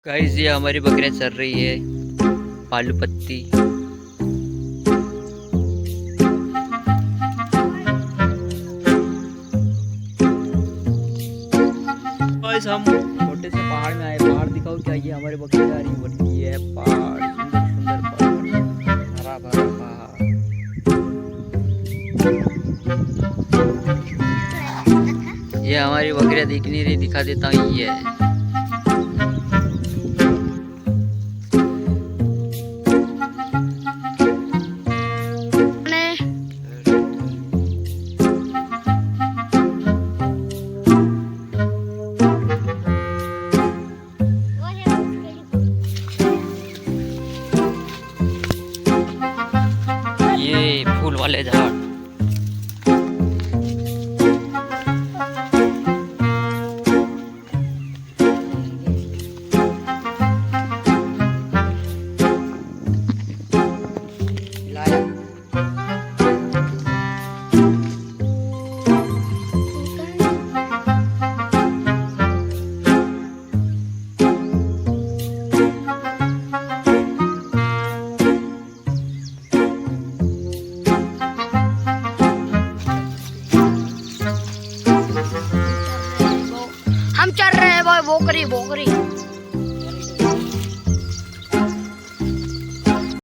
Guys ये हमारी बकरियां चल रही है आलू पत्ती। गाइस हम छोटे से पहाड़ में आए। पहाड़ दिखाओ क्या, ये हमारी बकरी जा रही बढ़ती है। पहाड़ सुंदर सुंदर पहाड़, हरा भरा पहाड़। ये हमारी बकरियां दिख नहीं रही, दिखा देता हूँ। ये है ये फूल वाले झाड़। हम चल रहे हैं भाई, बोकरी बोकरी।